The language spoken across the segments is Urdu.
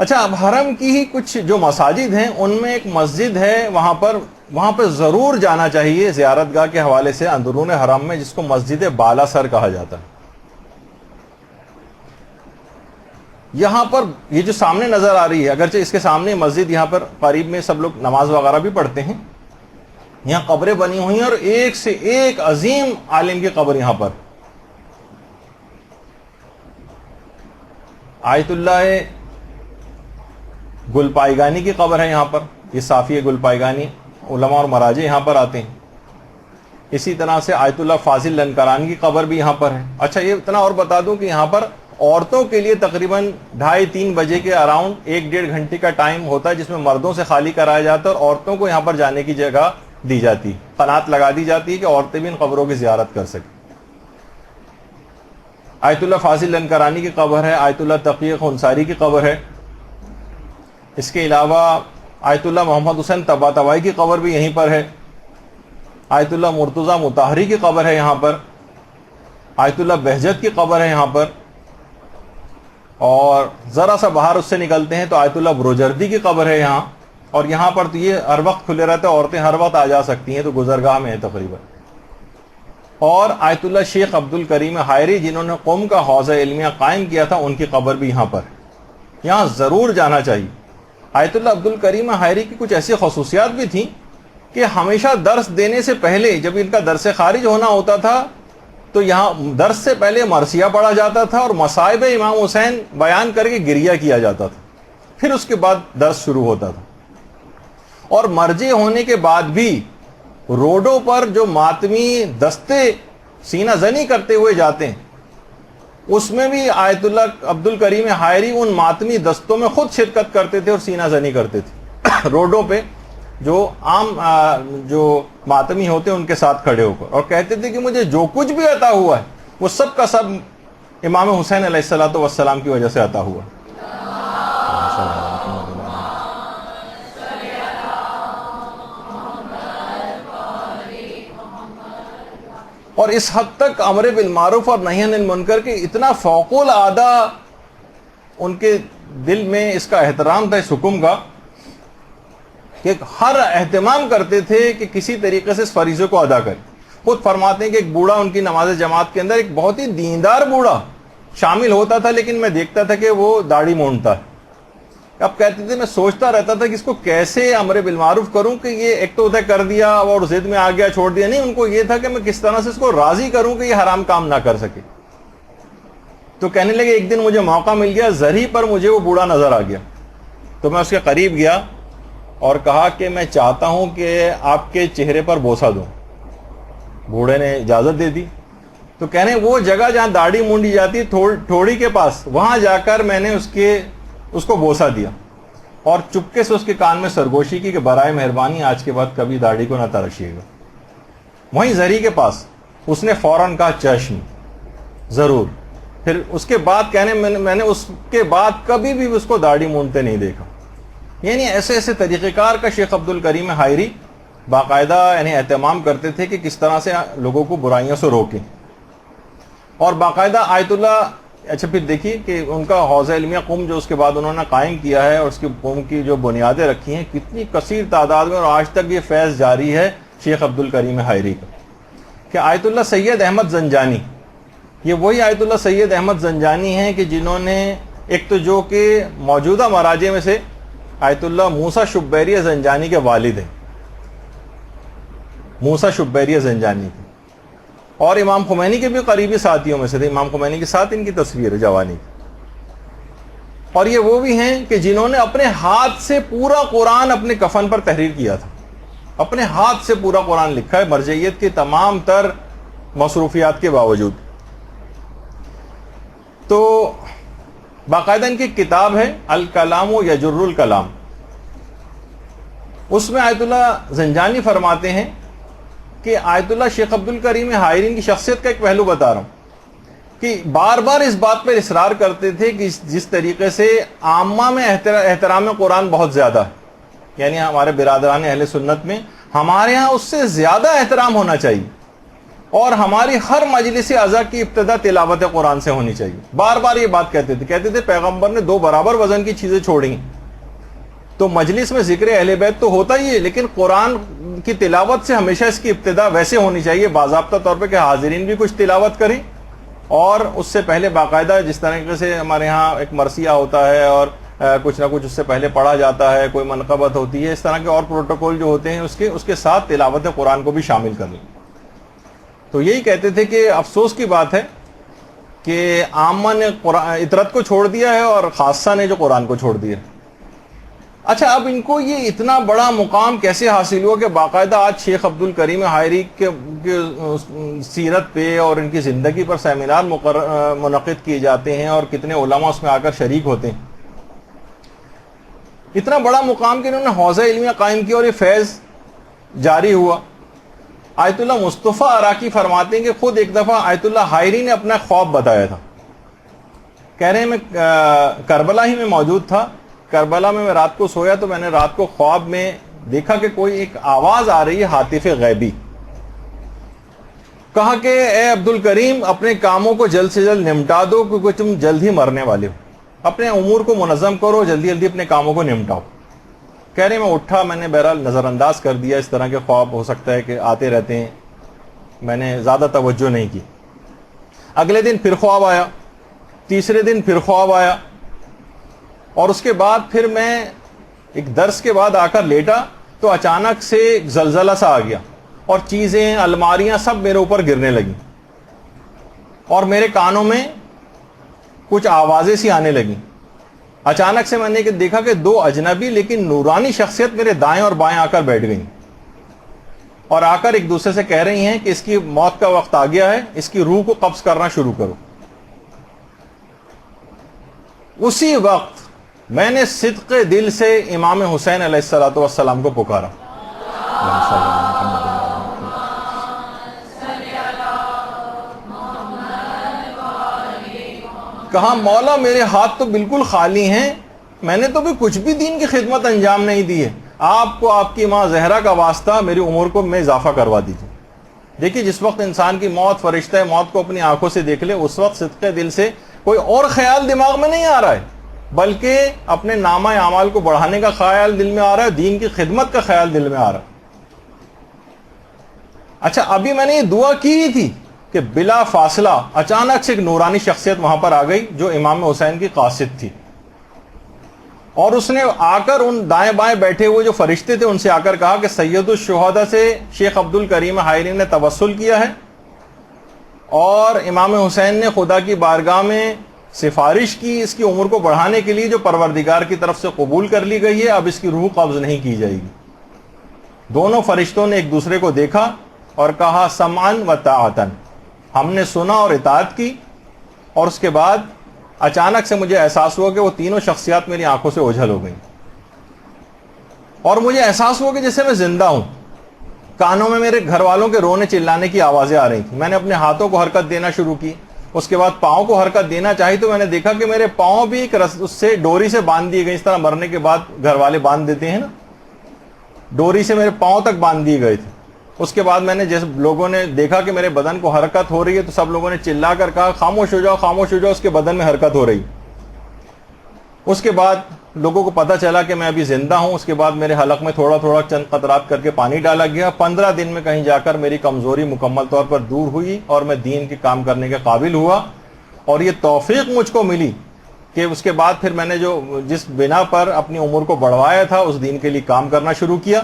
اچھا، اب حرم کی ہی کچھ جو مساجد ہیں ان میں ایک مسجد ہے، وہاں پہ ضرور جانا چاہیے زیارت گاہ کے حوالے سے اندرون حرم میں، جس کو مسجد بالا سر کہا جاتا ہے۔ یہاں پر یہ جو سامنے نظر آ رہی ہے، اگرچہ اس کے سامنے مسجد، یہاں پر قریب میں سب لوگ نماز وغیرہ بھی پڑھتے ہیں، یہاں قبریں بنی ہوئی ہیں اور ایک سے ایک عظیم عالم کی قبر یہاں پر۔ آیت اللہ گل پائیگانی کی قبر ہے یہاں پر، یہ صافی گل پائیگانی، علماء اور مراجع یہاں پر آتے ہیں۔ اسی طرح سے آیت اللہ فاضل لنکرانی کی قبر بھی یہاں پر ہے۔ اچھا، یہ اتنا اور بتا دوں کہ یہاں پر عورتوں کے لیے تقریباً 2:30-3 بجے کے اراؤنڈ 1-1.5 گھنٹے کا ٹائم ہوتا ہے، جس میں مردوں سے خالی کرایا جاتا ہے اور عورتوں کو یہاں پر جانے کی جگہ دی جاتی، قنات لگا دی جاتی ہے کہ عورتیں بھی ان قبروں کی زیارت کر سکیں۔ آیت اللہ فاضل لنکرانی کی قبر ہے، آیت اللہ تقی خنصاری کی قبر ہے۔ اس کے علاوہ آیت اللہ محمد حسین طباطبائی کی قبر بھی یہیں پر ہے۔ آیت اللہ مرتضیٰ مطہری کی قبر ہے یہاں پر۔ آیت اللہ بہجت کی قبر ہے یہاں پر۔ اور ذرا سا باہر اس سے نکلتے ہیں تو آیت اللہ بروجردی کی قبر ہے یہاں، اور یہاں پر تو یہ ہر وقت کھلے رہتے ہیں، عورتیں ہر وقت آ جا سکتی ہیں، تو گزرگاہ میں ہے تقریباً۔ اور آیت اللہ شیخ عبد الکریم حائری، جنہوں نے قوم کا حوضہ علمیہ قائم کیا تھا، ان کی قبر بھی یہاں پر ہے، یہاں ضرور جانا چاہیے۔ آیت اللہ عبد الکریم حائری کی کچھ ایسی خصوصیات بھی تھیں کہ ہمیشہ درس دینے سے پہلے، جب ان کا درس خارج ہونا ہوتا تھا تو یہاں درس سے پہلے مرثیہ پڑھا جاتا تھا اور مصائب امام حسین بیان کر کے گریہ کیا جاتا تھا، پھر اس کے بعد درس شروع ہوتا تھا۔ اور مرجع ہونے کے بعد بھی روڈوں پر جو ماتمی دستے سینہ زنی کرتے ہوئے جاتے ہیں، اس میں بھی آیت اللہ عبد الکریم حائری ان ماتمی دستوں میں خود شرکت کرتے تھے اور سینہ زنی کرتے تھے روڈوں پہ، جو عام جو ماتمی ہوتے ہیں ان کے ساتھ کھڑے ہو کر، اور کہتے تھے کہ مجھے جو کچھ بھی عطا ہوا ہے وہ سب کا سب امام حسین علیہ الصلوۃ والسلام کی وجہ سے عطا ہوا۔ اور اس حد تک امر بالمعروف اور نہی عن المنکر کے اتنا فوق العادہ ان کے دل میں اس کا احترام تھا اس حکم کا، کہ ہر اہتمام کرتے تھے کہ کسی طریقے سے اس فریضے کو ادا کریں۔ خود فرماتے ہیں کہ ایک بوڑھا ان کی نماز جماعت کے اندر، ایک بہت ہی دیندار بوڑھا شامل ہوتا تھا، لیکن میں دیکھتا تھا کہ وہ داڑھی مونڈتا ہے۔ اب کہتے تھے میں سوچتا رہتا تھا کہ اس کو کیسے امر بالمعروف کروں کہ یہ ایک تو ادھر کر دیا اور ضد میں آ گیا چھوڑ دیا، نہیں، ان کو یہ تھا کہ میں کس طرح سے اس کو راضی کروں کہ یہ حرام کام نہ کر سکے۔ تو کہنے لگے ایک دن مجھے موقع مل گیا، زری پر مجھے وہ بوڑھا نظر آ گیا، تو میں اس کے قریب گیا اور کہا کہ میں چاہتا ہوں کہ آپ کے چہرے پر بوسہ دوں۔ بوڑھے نے اجازت دے دی۔ تو کہنے وہ جگہ جہاں داڑھی مونڈی جاتی تھوڑی کے پاس، وہاں جا کر میں نے اس کو بوسہ دیا اور چپکے سے اس کے کان میں سرگوشی کی کہ برائے مہربانی آج کے بعد کبھی داڑھی کو نہ تراشیے گا۔ وہیں زری کے پاس اس نے فوراً کہا چشم، ضرور۔ پھر اس کے بعد کہنے میں نے اس کے بعد کبھی بھی اس کو داڑھی مونڈتے نہیں دیکھا۔ یعنی ایسے ایسے طریقہ کار کا شیخ عبد الکریم حائری باقاعدہ یعنی اہتمام کرتے تھے کہ کس طرح سے لوگوں کو برائیوں سے روکیں۔ اور باقاعدہ آیت اللہ، اچھا پھر دیکھیے کہ ان کا حوضہ علمیہ قم جو اس کے بعد انہوں نے قائم کیا ہے اور اس کی قوم کی جو بنیادیں رکھی ہیں، کتنی کثیر تعداد میں، اور آج تک یہ فیض جاری ہے شیخ عبد الکریم حائری کا۔ کہ آیت اللہ سید احمد زنجانی، یہ وہی آیت اللہ سید احمد زنجانی ہیں کہ جنہوں نے ایک تو جو کہ موجودہ مراجع میں سے آیت اللہ موسیٰ شبیریہ زنجانی کے والد ہیں، موسیٰ شبیریہ زنجانی کے، اور امام خمینی کے بھی قریبی ساتھیوں میں سے تھے، امام خمینی کے ساتھ ان کی تصویر ہے جوانی کی۔ اور یہ وہ بھی ہیں کہ جنہوں نے اپنے ہاتھ سے پورا قرآن اپنے کفن پر تحریر کیا تھا، اپنے ہاتھ سے پورا قرآن لکھا ہے مرجعیت کی تمام تر مصروفیات کے باوجود۔ تو باقاعدہ ان کی کتاب ہے الکلام یجر الکلام، اس میں آیت اللہ زنجانی فرماتے ہیں کہ آیت اللہ شیخ عبد الکریم حائری کی شخصیت کا ایک پہلو بتا رہا ہوں کہ بار بار اس بات پر اصرار کرتے تھے کہ جس طریقے سے عامہ میں احترام قرآن بہت زیادہ ہے، یعنی ہمارے برادران اہل سنت میں ہمارے ہاں اس سے زیادہ احترام ہونا چاہیے، اور ہماری ہر مجلس عزا کی ابتدا تلاوت قرآن سے ہونی چاہیے. بار بار یہ بات کہتے تھے پیغمبر نے 2 برابر وزن کی چیزیں چھوڑی. تو مجلس میں ذکر اہل بیت تو ہوتا ہی ہے، لیکن قرآن کی تلاوت سے ہمیشہ اس کی ابتدا ویسے ہونی چاہیے باضابطہ طور پہ کہ حاضرین بھی کچھ تلاوت کریں، اور اس سے پہلے باقاعدہ جس طریقے سے ہمارے ہاں ایک مرثیہ ہوتا ہے اور کچھ نہ کچھ اس سے پہلے پڑھا جاتا ہے، کوئی منقبت ہوتی ہے، اس طرح کے اور پروٹوکول جو ہوتے ہیں اس کے ساتھ تلاوت قرآن کو بھی شامل کر لیں. تو یہی کہتے تھے کہ افسوس کی بات ہے کہ عامہ نے اطرت کو چھوڑ دیا ہے اور خاصہ نے جو قرآن کو چھوڑ دیا. اچھا، اب ان کو یہ اتنا بڑا مقام کیسے حاصل ہوا کہ باقاعدہ آج شیخ عبد الکریم حائری کے سیرت پہ اور ان کی زندگی پر سیمینار منعقد کیے جاتے ہیں اور کتنے علماء اس میں آ کر شریک ہوتے ہیں. اتنا بڑا مقام کہ انہوں نے حوزہ علمیہ قائم کیا اور یہ فیض جاری ہوا. آیت اللہ مصطفیٰ عراقی فرماتے ہیں کہ خود ایک دفعہ آیت اللہ حائری نے اپنا خواب بتایا تھا. کہہ رہے ہیں میں کربلا ہی میں موجود تھا. کربلا میں رات کو سویا تو میں نے رات کو خواب میں دیکھا کہ کوئی ایک آواز آ رہی ہے ہاتف غیبی. کہا کہ اے عبد الکریم اپنے کاموں کو جلد سے جلد نمٹا دو کیونکہ تم جلد ہی مرنے والے ہو. اپنے امور کو منظم کرو، جلدی جلدی اپنے کاموں کو نمٹاؤ. کہہ رہے میں اٹھا، میں نے بہرحال نظر انداز کر دیا. اس طرح کے خواب ہو سکتا ہے کہ آتے رہتے ہیں، میں نے زیادہ توجہ نہیں کی. اگلے دن پھر خواب آیا، تیسرے دن پھر خواب آیا، اور اس کے بعد پھر میں ایک درس کے بعد آ کر لیٹا تو اچانک سے ایک زلزلہ سا آ گیا اور چیزیں، الماریاں سب میرے اوپر گرنے لگیں اور میرے کانوں میں کچھ آوازیں سی آنے لگیں. اچانک سے میں نے دیکھا کہ 2 اجنبی لیکن نورانی شخصیت میرے دائیں اور بائیں آ کر بیٹھ گئیں اور آ کر ایک دوسرے سے کہہ رہی ہیں کہ اس کی موت کا وقت آ گیا ہے، اس کی روح کو قبض کرنا شروع کرو. اسی وقت میں نے صدق دل سے امام حسین علیہ السلام کو پکارا. کہا مولا میرے ہاتھ تو بالکل خالی ہیں، میں نے تو بھی کچھ بھی دین کی خدمت انجام نہیں دی ہے. آپ کو آپ کی ماں زہرا کا واسطہ میری عمر کو میں اضافہ کروا دیجیے. دیکھیے جس وقت انسان کی موت، فرشتہ موت کو اپنی آنکھوں سے دیکھ لے، اس وقت صدق دل سے کوئی اور خیال دماغ میں نہیں آ رہا ہے، بلکہ اپنے نامہ اعمال کو بڑھانے کا خیال دل میں آ رہا ہے، دین کی خدمت کا خیال دل میں آ رہا ہے. اچھا، ابھی میں نے یہ دعا کی تھی کہ بلا فاصلہ اچانک سے ایک نورانی شخصیت وہاں پر آ گئی جو امام حسین کی قاصد تھی، اور اس نے آ کر ان دائیں بائیں بیٹھے ہوئے جو فرشتے تھے ان سے آ کر کہا کہ سید الشہداء سے شیخ عبد الکریم حائری نے توسل کیا ہے اور امام حسین نے خدا کی بارگاہ میں سفارش کی اس کی عمر کو بڑھانے کے لیے جو پروردگار کی طرف سے قبول کر لی گئی ہے، اب اس کی روح قبض نہیں کی جائے گی. دونوں فرشتوں نے ایک دوسرے کو دیکھا اور کہا سمعن و طاعتن، ہم نے سنا اور اطاعت کی. اور اس کے بعد اچانک سے مجھے احساس ہوا کہ وہ تینوں شخصیات میری آنکھوں سے اوجھل ہو گئیں اور مجھے احساس ہوا کہ جیسے میں زندہ ہوں. کانوں میں میرے گھر والوں کے رونے چلانے کی آوازیں آ رہی تھیں. میں نے اپنے ہاتھوں کو حرکت دینا شروع کی، اس کے بعد پاؤں کو حرکت دینا چاہی تو میں نے دیکھا کہ میرے پاؤں بھی ایک اس سے ڈوری سے باندھ دیے گئے، اس طرح مرنے کے بعد گھر والے باندھ دیتے ہیں نا، ڈوری سے میرے پاؤں تک باندھ دیے گئے تھے. اس کے بعد میں نے جیسے لوگوں نے دیکھا کہ میرے بدن کو حرکت ہو رہی ہے تو سب لوگوں نے چلا کر کہا خاموش ہو جاؤ خاموش ہو جاؤ، اس کے بدن میں حرکت ہو رہی. اس کے بعد لوگوں کو پتہ چلا کہ میں ابھی زندہ ہوں. اس کے بعد میرے حلق میں تھوڑا تھوڑا چند قطرات کر کے پانی ڈالا گیا. 15 دن میں کہیں جا کر میری کمزوری مکمل طور پر دور ہوئی اور میں دین کے کام کرنے کے قابل ہوا. اور یہ توفیق مجھ کو ملی کہ اس کے بعد پھر میں نے جس بنا پر اپنی عمر کو بڑھوایا تھا اس دین کے لیے کام کرنا شروع کیا.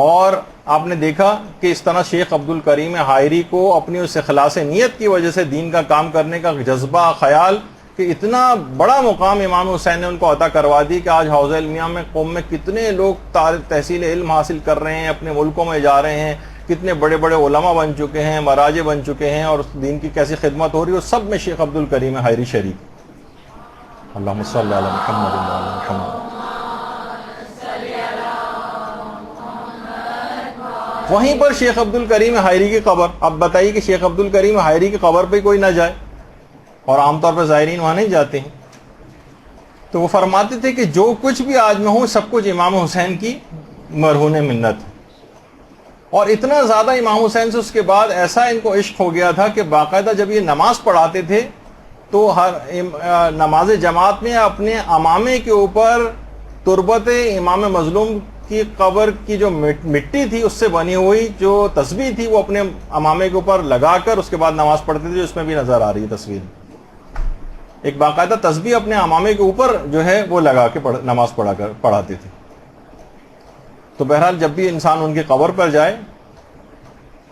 اور آپ نے دیکھا کہ اس طرح شیخ عبد الکریم حائری کو اپنی اس اخلاص نیت کی وجہ سے دین کا کام کرنے کا جذبہ، خیال کہ اتنا بڑا مقام امام حسین نے ان کو عطا کروا دی کہ آج حوزہ علمیہ میں قوم میں کتنے لوگ تحصیل علم حاصل کر رہے ہیں، اپنے ملکوں میں جا رہے ہیں، کتنے بڑے بڑے علماء بن چکے ہیں، مراجع بن چکے ہیں، اور دین کی کیسی خدمت ہو رہی ہے، سب میں شیخ عبد الکریم حائری شریک. اللہم صلی علی محمد و علی محمد. وہیں پر شیخ عبد الکریم حائری کی قبر. اب بتائیے کہ شیخ عبد الکریم حائری کی قبر پہ کوئی نہ جائے، اور عام طور پر زائرین وہاں نہیں جاتے ہیں. تو وہ فرماتے تھے کہ جو کچھ بھی آج میں ہوں سب کچھ امام حسین کی مرہون منت ہے. اور اتنا زیادہ امام حسین سے اس کے بعد ایسا ان کو عشق ہو گیا تھا کہ باقاعدہ جب یہ نماز پڑھاتے تھے تو ہر نماز جماعت میں اپنے امامے کے اوپر تربت امام مظلوم کی قبر کی جو مٹی تھی اس سے بنی ہوئی جو تسبیح تھی وہ اپنے امامے کے اوپر لگا کر اس کے بعد نماز پڑھتے تھے. اس میں بھی نظر آ رہی ہے تصویر, ایک باقاعدہ تسبیح اپنے امامے کے اوپر جو ہے وہ لگا کے نماز پڑھاتے تھے. تو بہرحال جب بھی انسان ان کی قبر پر جائے,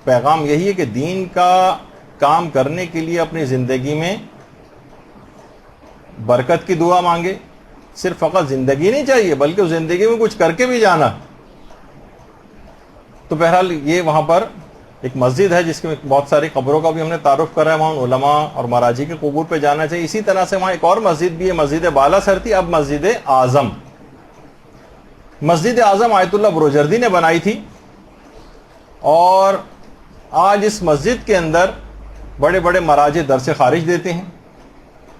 پیغام یہی ہے کہ دین کا کام کرنے کے لیے اپنی زندگی میں برکت کی دعا مانگے. صرف فقط زندگی نہیں چاہیے بلکہ اس زندگی میں کچھ کر کے بھی جانا. تو بہرحال یہ وہاں پر ایک مسجد ہے جس کے بہت ساری قبروں کا بھی ہم نے تعارف کرا ہے. وہاں علماء اور مراجی کے قبور پہ جانا چاہیے. اسی طرح سے وہاں ایک اور مسجد بھی ہے, مسجد بالا سر تھی, اب مسجد اعظم. مسجد اعظم آیت اللہ بروجردی نے بنائی تھی, اور آج اس مسجد کے اندر بڑے بڑے مراجع درس خارج دیتے ہیں,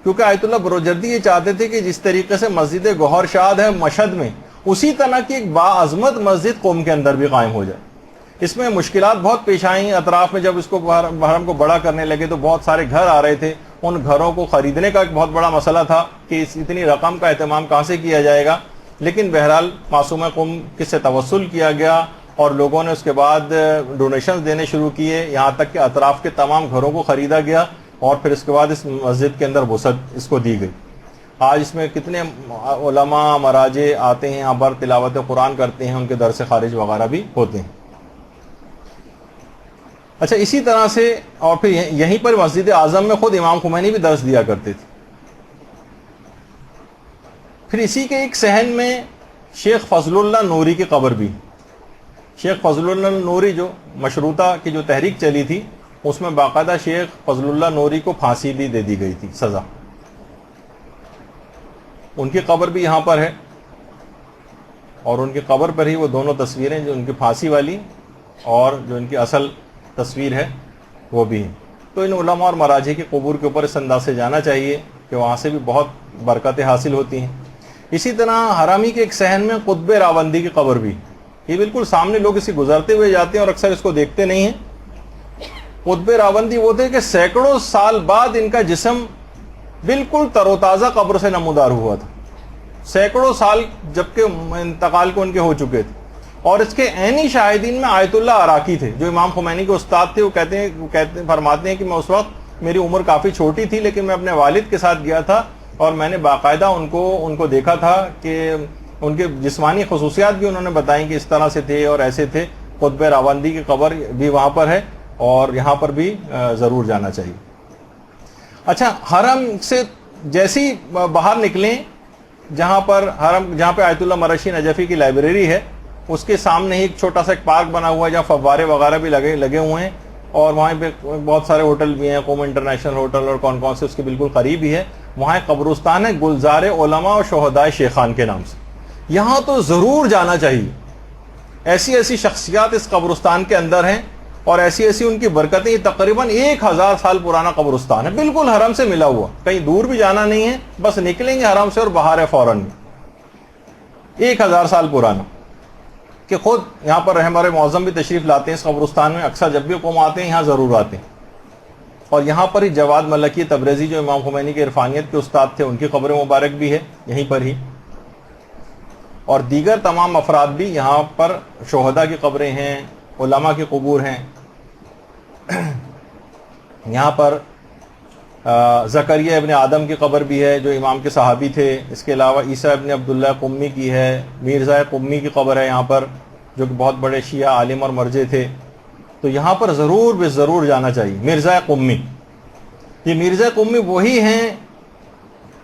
کیونکہ آیت اللہ بروجردی یہ چاہتے تھے کہ جس طریقے سے مسجد گوہر شاد ہے مشہد میں, اسی طرح کی ایک باعظمت مسجد قوم کے اندر بھی قائم ہو جائے. اس میں مشکلات بہت پیش آئیں اطراف میں. جب اس کو حرم کو بڑا کرنے لگے تو بہت سارے گھر آ رہے تھے, ان گھروں کو خریدنے کا ایک بہت بڑا مسئلہ تھا کہ اتنی رقم کا اہتمام کہاں سے کیا جائے گا. لیکن بہرحال معصومہ قوم کس سے توسل کیا گیا اور لوگوں نے اس کے بعد ڈونیشنز دینے شروع کیے, یہاں تک کہ اطراف کے تمام گھروں کو خریدا گیا اور پھر اس کے بعد اس مسجد کے اندر وسعت اس کو دی گئی. آج اس میں کتنے علماء مراجع آتے ہیں, یہاں پر تلاوت قرآن کرتے ہیں, ان کے درس خارج وغیرہ بھی ہوتے ہیں. اچھا, اسی طرح سے اور پھر یہیں پر مسجد اعظم میں خود امام خمینی بھی درس دیا کرتے تھے. پھر اسی کے ایک صحن میں شیخ فضل اللہ نوری کی قبر بھی. شیخ فضل اللہ نوری جو مشروطہ کی جو تحریک چلی تھی اس میں باقاعدہ شیخ فضل اللہ نوری کو پھانسی بھی دے دی گئی تھی, سزا. ان کی قبر بھی یہاں پر ہے, اور ان کی قبر پر ہی وہ دونوں تصویریں, جو ان کی پھانسی والی اور جو ان کی اصل تصویر ہے وہ بھی ہیں. تو ان علماء اور مراجع کی قبور کے اوپر اس انداز سے جانا چاہیے کہ وہاں سے بھی بہت برکتیں حاصل ہوتی ہیں. اسی طرح حرامی کے ایک صحن میں قطب راوندی کی قبر بھی. یہ بالکل سامنے لوگ اسی گزرتے ہوئے جاتے ہیں اور اکثر اس کو دیکھتے نہیں ہیں. قطب راوندی وہ تھے کہ سینکڑوں سال بعد ان کا جسم بالکل تر و تازہ قبر سے نمودار ہوا تھا. سینکڑوں سال جبکہ انتقال کو ان کے ہو چکے تھے. اور اس کے عینی شاہدین میں آیت اللہ عراقی تھے جو امام خمینی کے استاد تھے. وہ فرماتے ہیں کہ میں اس وقت میری عمر کافی چھوٹی تھی, لیکن میں اپنے والد کے ساتھ گیا تھا اور میں نے باقاعدہ ان کو دیکھا تھا کہ ان کے جسمانی خصوصیات بھی انہوں نے بتائیں کہ اس طرح سے تھے اور ایسے تھے. قطب راوندی کی قبر بھی وہاں پر ہے اور یہاں پر بھی ضرور جانا چاہیے. اچھا, حرم سے جیسی باہر نکلیں, جہاں پہ آیت اللہ مرشی نجفی کی لائبریری ہے, اس کے سامنے ہی ایک چھوٹا سا ایک پارک بنا ہوا ہے جہاں فوارے وغیرہ بھی لگے ہوئے ہیں, اور وہاں پہ بہت سارے ہوٹل بھی ہیں, قوم انٹرنیشنل ہوٹل اور کون سے اس کے بالکل قریب ہی ہے. وہاں ایک قبرستان ہے گلزار علماء اور شہدائے شیخان کے نام سے. یہاں تو ضرور جانا چاہیے. ایسی ایسی شخصیات اس قبرستان کے اندر ہیں اور ایسی ایسی ان کی برکتیں. یہ تقریباً 1000 سال پرانا قبرستان ہے, بالکل حرم سے ملا ہوا, کہیں دور بھی جانا نہیں ہے, بس نکلیں گے حرم سے اور باہر ہے فوراً. 1000 سال پرانا, کہ خود یہاں پر ہمارے معظم بھی تشریف لاتے ہیں اس قبرستان میں. اکثر جب بھی قوم آتے ہیں یہاں ضرور آتے ہیں. اور یہاں پر ہی جواد ملکی تبریزی جو امام خمینی کے عرفانیت کے استاد تھے, ان کی قبر مبارک بھی ہے یہیں پر ہی. اور دیگر تمام افراد بھی یہاں پر, شہداء کی قبریں ہیں, علماء کی قبور ہیں. یہاں پر زکریا ابن آدم کی قبر بھی ہے جو امام کے صحابی تھے. اس کے علاوہ عیسیٰ ابن عبداللہ قمی کی ہے. مرزا قمی کی قبر ہے یہاں پر, جو کہ بہت بڑے شیعہ عالم اور مرجع تھے. تو یہاں پر ضرور جانا چاہیے. مرزا قمی, یہ مرزا قمی وہی ہیں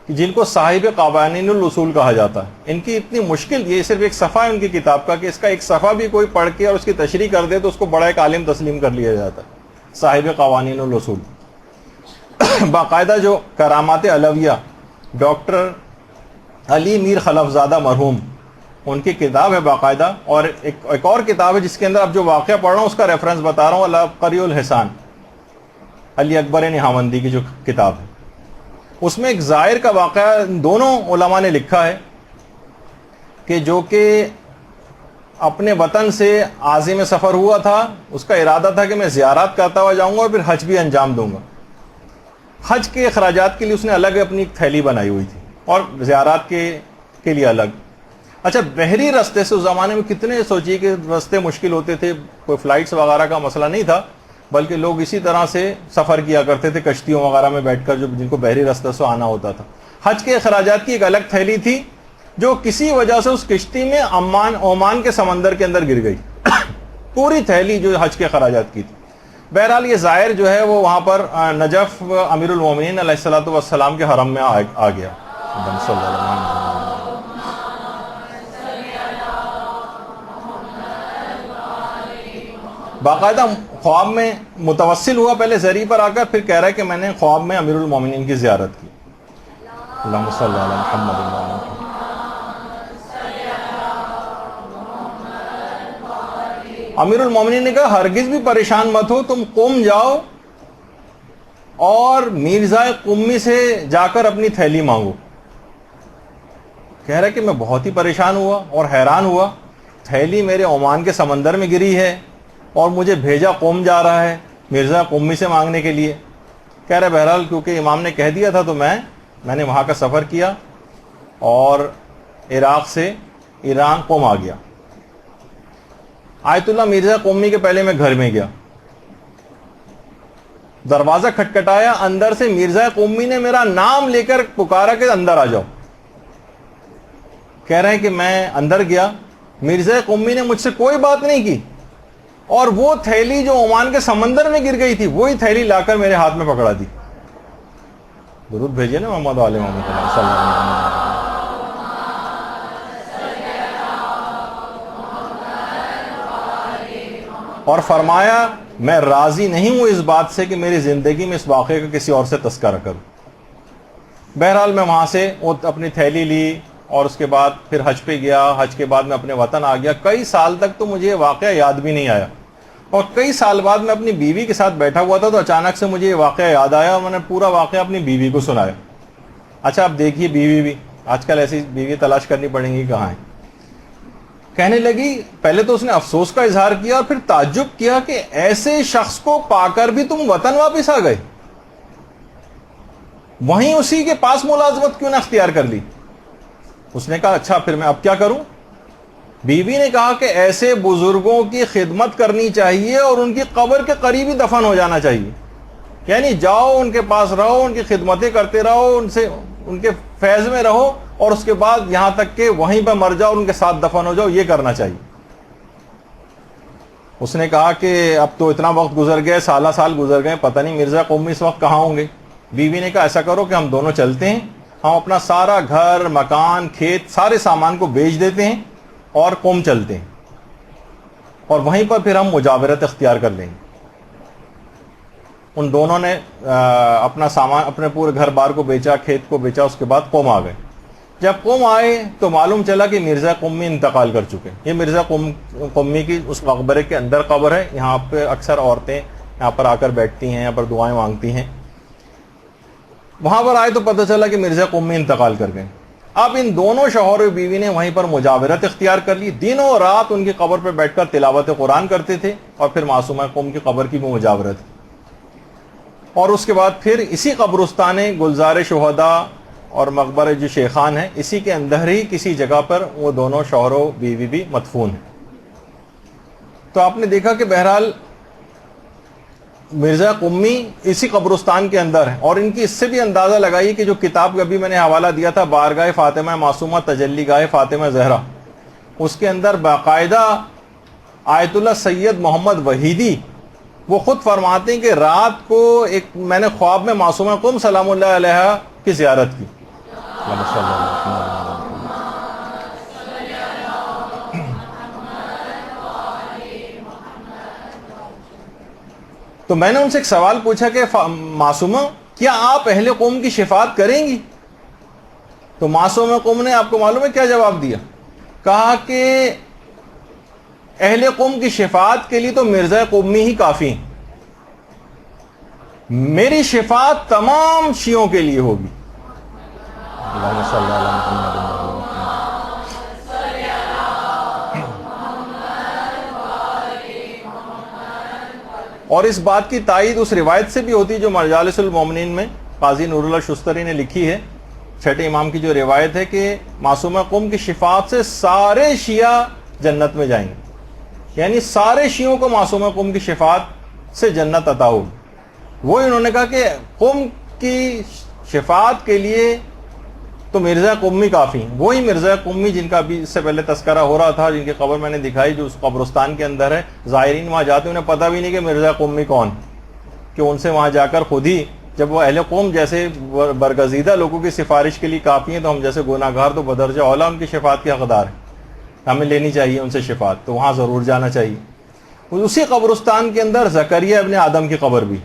جن کو صاحب قوانین الاصول کہا جاتا ہے. ان کی اتنی مشکل, یہ صرف ایک صفحہ ہے ان کی کتاب کا, کہ اس کا ایک صفحہ بھی کوئی پڑھ کے اور اس کی تشریح کر دے تو اس کو بڑا ایک عالم تسلیم کر لیا جاتا ہے. صاحب قوانین الاصول. باقاعدہ جو کرامات علویہ ڈاکٹر علی میر خلف زادہ مرحوم, ان کی کتاب ہے باقاعدہ. اور ایک اور کتاب ہے جس کے اندر اب جو واقعہ پڑھ رہا ہوں اس کا ریفرنس بتا رہا ہوں, العبقری الحسان, علی اکبر نہاوندی کی جو کتاب ہے. اس میں ایک زائر کا واقعہ دونوں علماء نے لکھا ہے کہ جو کہ اپنے وطن سے عازم سفر ہوا تھا، اس کا ارادہ تھا کہ میں زیارات کرتا ہوا جاؤں گا اور پھر حج بھی انجام دوں گا. حج کے اخراجات کے لیے اس نے الگ اپنی ایک تھیلی بنائی ہوئی تھی اور زیارات کے لیے الگ. اچھا، بحری راستے سے اس زمانے میں کتنے، سوچیے کہ راستے مشکل ہوتے تھے، کوئی فلائٹس وغیرہ کا مسئلہ نہیں تھا، بلکہ لوگ اسی طرح سے سفر کیا کرتے تھے کشتیوں وغیرہ میں بیٹھ کر، جو جن کو بحری راستے سے آنا ہوتا تھا. حج کے اخراجات کی ایک الگ تھیلی تھی جو کسی وجہ سے اس کشتی میں عمان کے سمندر کے اندر گر گئی. پوری تھیلی جو حج کے اخراجات کی تھی. بہرحال یہ زائر جو ہے وہ وہاں پر نجف امیر المومنین علیہ الصلوۃ والسلام کے حرم میں آ گیا. باقاعدہ خواب میں متوسل ہوا، پہلے زری پر آ کر، پھر کہہ رہا ہے کہ میں نے خواب میں امیر المومنین کی زیارت کی. اللہم صلی علی محمد. امیر المومنین نے کہا ہرگز بھی پریشان مت ہو، تم قم جاؤ اور میرزا قمی سے جا کر اپنی تھیلی مانگو. کہہ رہا ہے کہ میں بہت ہی پریشان ہوا اور حیران ہوا، تھیلی میرے عمان کے سمندر میں گری ہے اور مجھے بھیجا قم جا رہا ہے مرزا قمی سے مانگنے کے لیے. کہہ رہا ہے بہرحال کیونکہ امام نے کہہ دیا تھا تو میں نے وہاں کا سفر کیا اور عراق سے ایران قم آ گیا. آیت اللہ مرزا قمی کے پہلے میں گھر میں گیا، دروازہ کھٹکھٹایا، اندر سے مرزا قمی نے میرا نام لے کر پکارا کہ اندر آ جاؤ. کہہ رہے ہیں کہ میں اندر گیا، مرزا قمی نے مجھ سے کوئی بات نہیں کی اور وہ تھیلی جو عمان کے سمندر میں گر گئی تھی وہی تھیلی لا کر میرے ہاتھ میں پکڑا دی. درود بھیجیے نا محمد علیہ محمد صلی اللہ علیہ وسلم. اور فرمایا میں راضی نہیں ہوں اس بات سے کہ میری زندگی میں اس واقعے کا کسی اور سے تذکرہ کروں. بہرحال میں وہاں سے اپنی تھیلی لی اور اس کے بعد پھر حج پہ گیا. حج کے بعد میں اپنے وطن آ گیا. کئی سال تک تو مجھے یہ واقعہ یاد بھی نہیں آیا اور کئی سال بعد میں اپنی بیوی کے ساتھ بیٹھا ہوا تھا تو اچانک سے مجھے یہ واقعہ یاد آیا اور میں نے پورا واقعہ اپنی بیوی کو سنایا. اچھا اب دیکھیے بیوی بھی آج کل ایسی بیوی تلاش کرنی پڑیں گی کہاں ہے. کہنے لگی، پہلے تو اس نے افسوس کا اظہار کیا اور پھر تعجب کیا کہ ایسے شخص کو پا کر بھی تم وطن واپس آ گئے، وہیں اسی کے پاس ملازمت کیوں نہ اختیار کر لی. اس نے کہا اچھا پھر میں اب کیا کروں. بیوی نے کہا کہ ایسے بزرگوں کی خدمت کرنی چاہیے اور ان کی قبر کے قریب ہی دفن ہو جانا چاہیے. یعنی جاؤ ان کے پاس رہو، ان کی خدمتیں کرتے رہو، ان کے فیض میں رہو اور اس کے بعد یہاں تک کہ وہیں پہ مر جاؤ، ان کے ساتھ دفن ہو جاؤ، یہ کرنا چاہیے. اس نے کہا کہ اب تو اتنا وقت گزر گیا، سالہ سال گزر گئے، پتہ نہیں مرزا قمی اس وقت کہاں ہوں گے. بیوی نے کہا ایسا کرو کہ ہم دونوں چلتے ہیں، ہم اپنا سارا گھر، مکان، کھیت، سارے سامان کو بیچ دیتے ہیں اور قم چلتے ہیں اور وہیں پر پھر ہم مجاورت اختیار کر لیں گے. ان دونوں نے اپنا سامان، اپنے پورے گھر بار کو بیچا، کھیت کو بیچا، اس کے بعد قم آ گئے. جب قم آئے تو معلوم چلا کہ مرزا قمی انتقال کر چکے. یہ مرزا قمی کی اس مقبرے کے اندر قبر ہے. یہاں پہ اکثر عورتیں یہاں پر آ کر بیٹھتی ہیں، یہاں پر دعائیں مانگتی ہیں. وہاں پر آئے تو پتہ چلا کہ مرزا قمی انتقال کر گئے. اب ان دونوں شوہر و بیوی نے وہیں پر مجاورت اختیار کر لی. دنوں رات ان کی قبر پہ بیٹھ کر تلاوت قرآن کرتے تھے اور پھر معصومہ قم کی قبر کی بھی مجاورت. اور اس کے بعد پھر اسی قبرستان گلزار شہداء اور مقبرہ جو شیخان ہے، اسی کے اندر ہی کسی جگہ پر وہ دونوں شوہر و بیوی بھی مدفون ہیں. تو آپ نے دیکھا کہ بہرحال مرزا قمی اسی قبرستان کے اندر ہے. اور ان کی اس سے بھی اندازہ لگائیے کہ جو کتاب ابھی میں نے حوالہ دیا تھا، بارگاہ فاطمہ معصومہ تجلی گاہ فاطمہ زہرا، اس کے اندر باقاعدہ آیت اللہ سید محمد وحیدی وہ خود فرماتے ہیں کہ رات کو میں نے خواب میں معصومہ قم سلام اللہ علیہ کی زیارت کی. تو میں نے ان سے ایک سوال پوچھا کہ معصومہ کیا آپ اہل قوم کی شفاعت کریں گی؟ تو معصومہ قوم نے آپ کو معلوم ہے کیا جواب دیا؟ کہا کہ اہل قوم کی شفاعت کے لیے تو مرزا قمی ہی کافی ہیں، میری شفاعت تمام شیعوں کے لیے ہوگی. اللہم صلی اللہ علیہ وسلم. اور اس بات کی تائید اس روایت سے بھی ہوتی جو مجالس المومنین میں قاضی نور اللہ شستری نے لکھی ہے، چھٹے امام کی جو روایت ہے کہ معصومہ قم کی شفاعت سے سارے شیعہ جنت میں جائیں گے، یعنی سارے شیعوں کو معصومہ قم کی شفاعت سے جنت عطا ہوگی۔ وہ انہوں نے کہا کہ قم کی شفاعت کے لیے تو مرزا قمی کافی ہیں، وہی مرزا قمی جن کا بھی اس سے پہلے تذکرہ ہو رہا تھا، جن کی قبر میں نے دکھائی جو اس قبرستان کے اندر ہے۔ زائرین وہاں جاتے ہیں، انہیں پتہ بھی نہیں کہ مرزا قمی کون، کہ ان سے وہاں جا کر خود ہی جب وہ اہل قوم جیسے برگزیدہ لوگوں کی سفارش کے لیے کافی ہیں، تو ہم جیسے گناہ گار تو بدرجہ اولا ان کی شفاعت کے حقدار ہیں، ہمیں لینی چاہیے ان سے شفاعت، تو وہاں ضرور جانا چاہیے۔ اسی قبرستان کے اندر زکریا ابن آدم کی قبر بھی،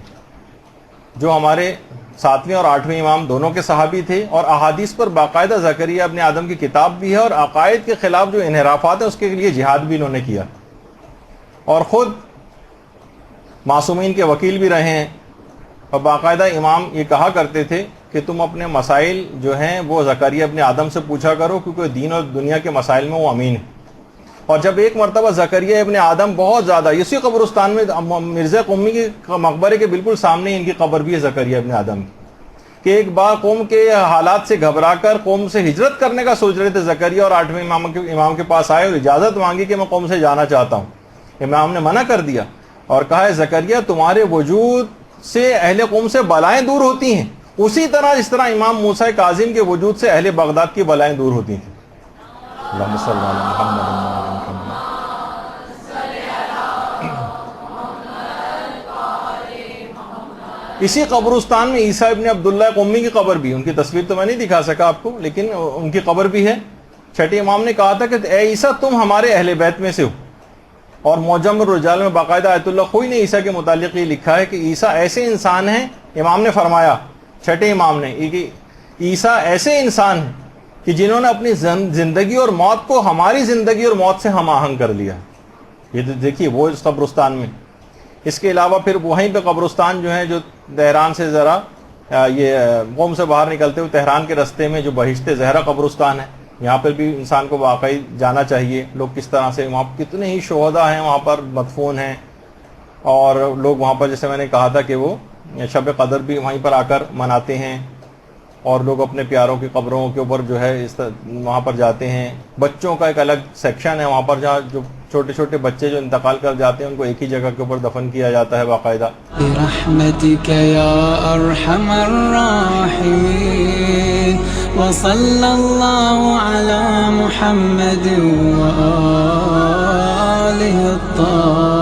جو ہمارے 7ویں اور 8ویں امام دونوں کے صحابی تھے، اور احادیث پر باقاعدہ زکریا ابن آدم کی کتاب بھی ہے، اور عقائد کے خلاف جو انحرافات ہیں اس کے لیے جہاد بھی انہوں نے کیا، اور خود معصومین کے وکیل بھی رہے ہیں۔ اور باقاعدہ امام یہ کہا کرتے تھے کہ تم اپنے مسائل جو ہیں وہ زکریا ابن آدم سے پوچھا کرو، کیونکہ دین اور دنیا کے مسائل میں وہ امین ہے۔ اور جب ایک مرتبہ زکریا ابن آدم بہت زیادہ اسی قبرستان میں مرزا قمی کے مقبرے کے بالکل سامنے ان کی قبر بھی ہے زکریا ابن آدم کی، کہ ایک بار قوم کے حالات سے گھبرا کر قوم سے ہجرت کرنے کا سوچ رہے تھے زکریا، اور 8ویں امام کے پاس آئے اور اجازت مانگی کہ میں قوم سے جانا چاہتا ہوں۔ امام نے منع کر دیا اور کہا ہے زکریا تمہارے وجود سے اہل قوم سے بلائیں دور ہوتی ہیں، اسی طرح جس طرح امام موسیٰ کاظم کے وجود سے اہل بغداد کی بلائیں دور ہوتی تھیں۔ اللہم صلی علی محمد وعلی محمد۔ اسی قبرستان میں عیسیٰ ابن عبداللہ قمی کی قبر بھی، ان کی تصویر تو میں نہیں دکھا سکا آپ کو، لیکن ان کی قبر بھی ہے۔ چھٹے امام نے کہا تھا کہ اے عیسیٰ تم ہمارے اہل بیت میں سے ہو، اور معجم الرجال میں باقاعدہ آیت اللہ خوئی نے عیسیٰ کے متعلق یہ لکھا ہے کہ عیسیٰ ایسے انسان ہیں، امام نے فرمایا، چھٹے امام نے، کہ عیسیٰ ایسے انسان ہیں کہ جنہوں نے اپنی زندگی اور موت کو ہماری زندگی اور موت سے ہم آہنگ کر لیا۔ یہ دیکھیے وہ اس قبرستان میں۔ اس کے علاوہ پھر وہیں پہ قبرستان جو ہیں جو تہران سے ذرا یہ قوم سے باہر نکلتے ہوئے تہران کے رستے میں جو بہشت زہرا قبرستان ہے، یہاں پر بھی انسان کو واقعی جانا چاہیے۔ لوگ کس طرح سے وہاں کتنے ہی شہداء ہیں وہاں پر مدفون ہیں، اور لوگ وہاں پر جیسے میں نے کہا تھا کہ وہ شب قدر بھی وہیں پر آ کر مناتے ہیں، اور لوگ اپنے پیاروں کی قبروں کے اوپر جو ہے وہاں پر جاتے ہیں۔ بچوں کا ایک الگ سیکشن ہے وہاں پر، جہاں جو چھوٹے چھوٹے بچے جو انتقال کر جاتے ہیں ان کو ایک ہی جگہ کے اوپر دفن کیا جاتا ہے باقاعدہ۔ برحمتک یا ارحم الراحمین وصلی اللہ علی محمد وآلہ الطاہرین۔